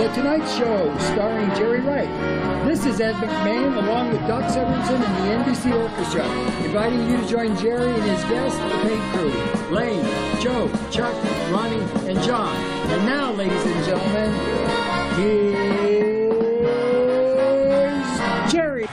The Tonight Show, starring Jerry Wright. This is Ed McMahon, along with Doc Severinsen and the NBC Orchestra, inviting you to join Jerry and his guests, the paint crew, Lane, Joe, Chuck, Ronnie, and John. And now, ladies and gentlemen, here's Jerry.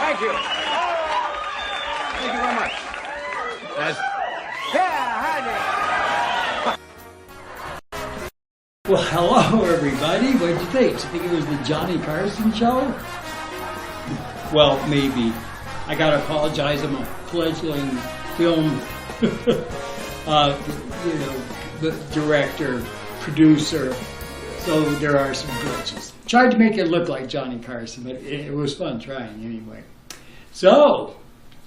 Thank you. Thank you very much. Well, hello, everybody. What did you think? Did you think it was the Johnny Carson show? Well, maybe. I got to apologize. I'm a fledgling film director, producer. So there are some glitches. Tried to make it look like Johnny Carson, but it was fun trying anyway. So,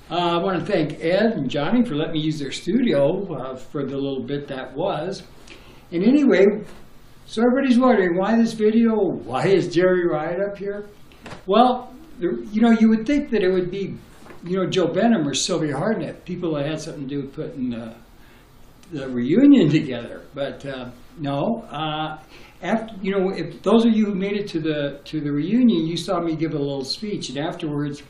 I want to thank Ed and Johnny for letting me use their studio for the little bit that was. And anyway, so everybody's wondering, why this video? Why is Jerry Wright up here? Well, you would think that it would be, Joe Benham or Sylvia Hardnett, people that had something to do with putting the reunion together. But no. After, if those of you who made it to the reunion, you saw me give a little speech, and afterwards,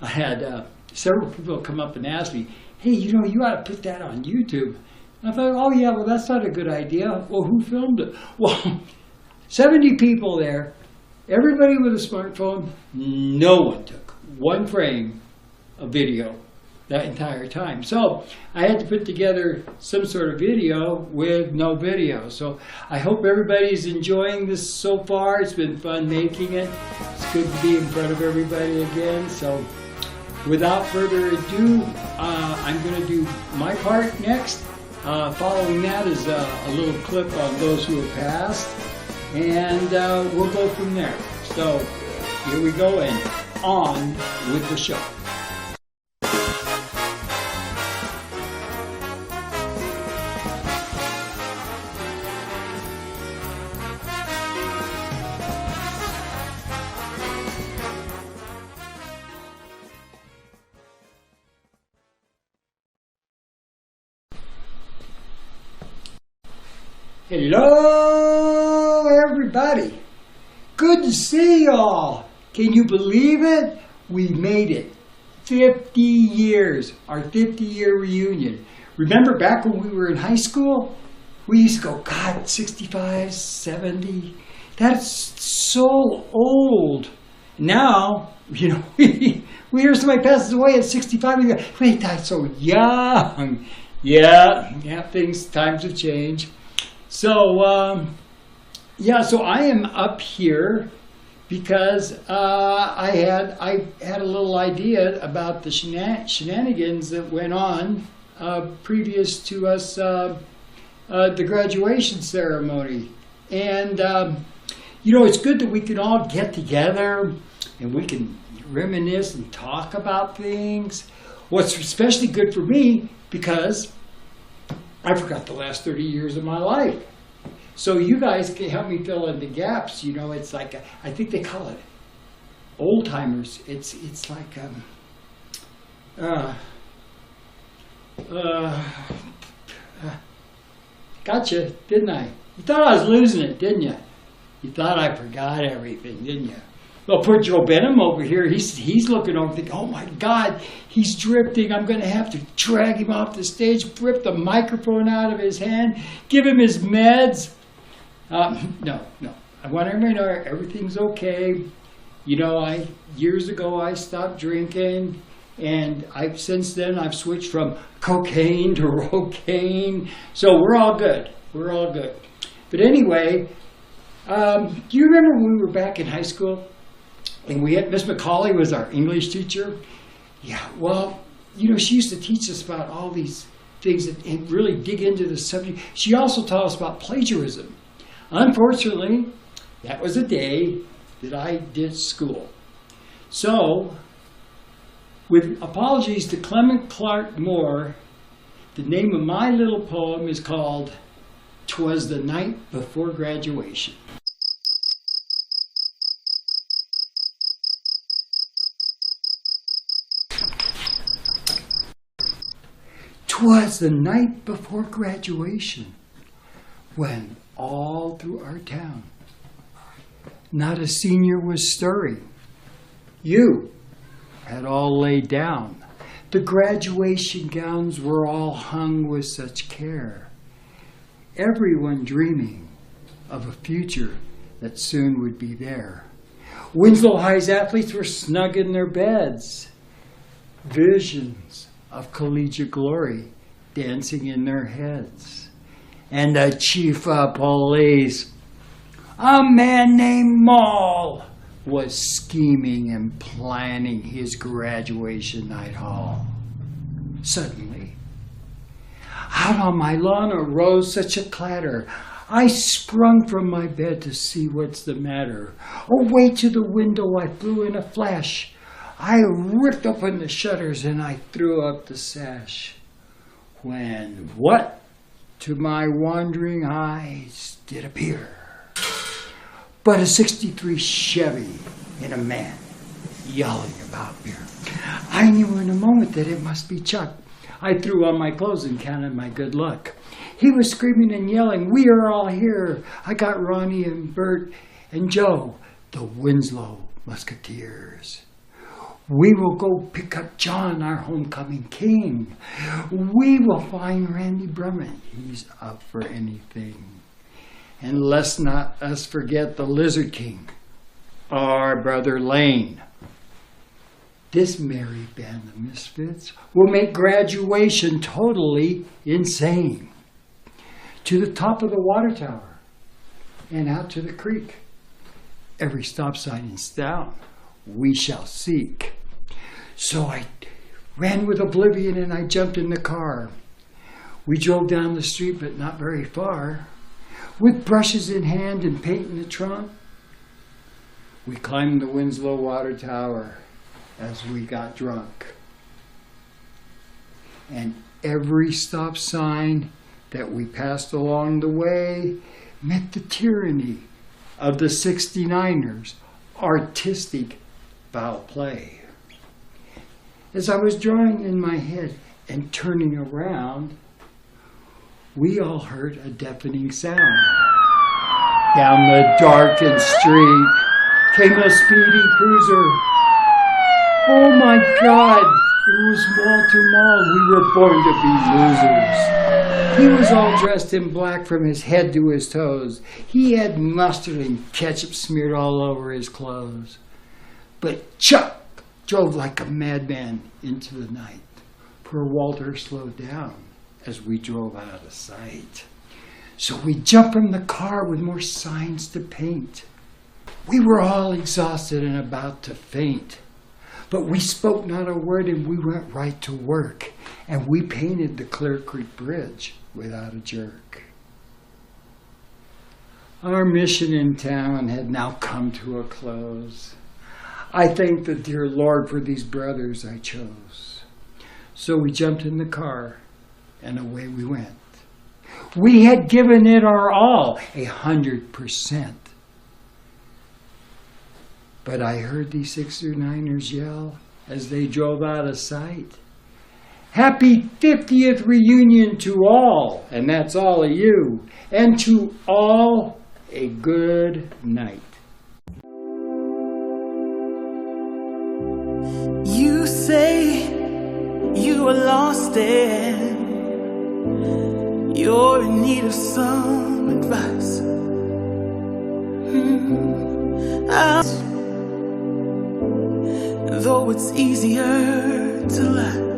I had several people come up and ask me, "Hey, you ought to put that on YouTube." And I thought, "Oh yeah, well that's not a good idea." Well, who filmed it? Well, 70 people there, everybody with a smartphone. No one took one frame of video that entire time. So I had to put together some sort of video with no video. So I hope everybody's enjoying this so far. It's been fun making it. It's good to be in front of everybody again. So without further ado, I'm going to do my part next. Following that is a little clip on those who have passed. And we'll go from there. So here we go, and on with the show. Hello, everybody. Good to see y'all. Can you believe it? We made it. 50 years, our 50-year reunion. Remember back when we were in high school? We used to go, God, 65, 70. That's so old. Now, we hear somebody passes away at 65, and we go, wait, that's so young. Yeah, times have changed. So, so I am up here because I had a little idea about the shenanigans that went on previous to us the graduation ceremony. And, it's good that we can all get together and we can reminisce and talk about things. What's especially good for me because I forgot the last 30 years of my life. So you guys can help me fill in the gaps. It's like, I think they call it old timers. It's like, gotcha, didn't I? You thought I was losing it, didn't you? You thought I forgot everything, didn't you? Well, poor Joe Benham over here, he's looking over thinking, oh my God, he's drifting. I'm going to have to drag him off the stage, rip the microphone out of his hand, give him his meds. No. I want everybody to know everything's okay. Years ago I stopped drinking, and since then I've switched from cocaine to rocaine. So we're all good. We're all good. But anyway, do you remember when we were back in high school? And we had Miss McCauley was our English teacher. Yeah, well, she used to teach us about all these things and really dig into the subject. She also taught us about plagiarism. Unfortunately, that was a day that I did school. So, with apologies to Clement Clark Moore, the name of my little poem is called 'Twas the night before graduation. 'Twas the night before graduation, when all through our town, not a senior was stirring. You had all laid down. The graduation gowns were all hung with such care, everyone dreaming of a future that soon would be there. Winslow High's athletes were snug in their beds, visions of collegiate glory dancing in their heads. And the chief of police, a man named Maul, was scheming and planning his graduation night hall. Suddenly, out on my lawn arose such a clatter. I sprung from my bed to see what's the matter. Away to the window I flew in a flash. I ripped open the shutters and I threw up the sash. When what to my wandering eyes did appear but a '63 Chevy and a man yelling about beer. I knew in a moment that it must be Chuck. I threw on my clothes and counted my good luck. He was screaming and yelling, "We are all here. I got Ronnie and Bert and Joe, the Winslow Musketeers. We will go pick up John, our homecoming king. We will find Randy Brummett. He's up for anything. And let's not us forget the Lizard King, our brother Lane. This merry band of misfits will make graduation totally insane. To the top of the water tower and out to the creek. Every stop sign is down. We shall seek." So I ran with oblivion and I jumped in the car. We drove down the street, but not very far. With brushes in hand and paint in the trunk, we climbed the Winslow Water Tower as we got drunk. And every stop sign that we passed along the way met the tyranny of the 69ers' artistic foul play. As I was drawing in my head and turning around, we all heard a deafening sound. Down the darkened street came a speedy cruiser. Oh my God, it was Walter Mall. We were born to be losers. He was all dressed in black from his head to his toes. He had mustard and ketchup smeared all over his clothes. But Chuck drove like a madman into the night. Poor Walter slowed down as we drove out of sight. So we jumped from the car with more signs to paint. We were all exhausted and about to faint. But we spoke not a word and we went right to work. And we painted the Clear Creek Bridge without a jerk. Our mission in town had now come to a close. I thank the dear Lord for these brothers I chose. So we jumped in the car and away we went. We had given it our all, 100%. But I heard these 69ers yell as they drove out of sight. Happy 50th reunion to all, and that's all of you, and to all a good night. You say you are lost and you're in need of some advice. Though it's easier to lie.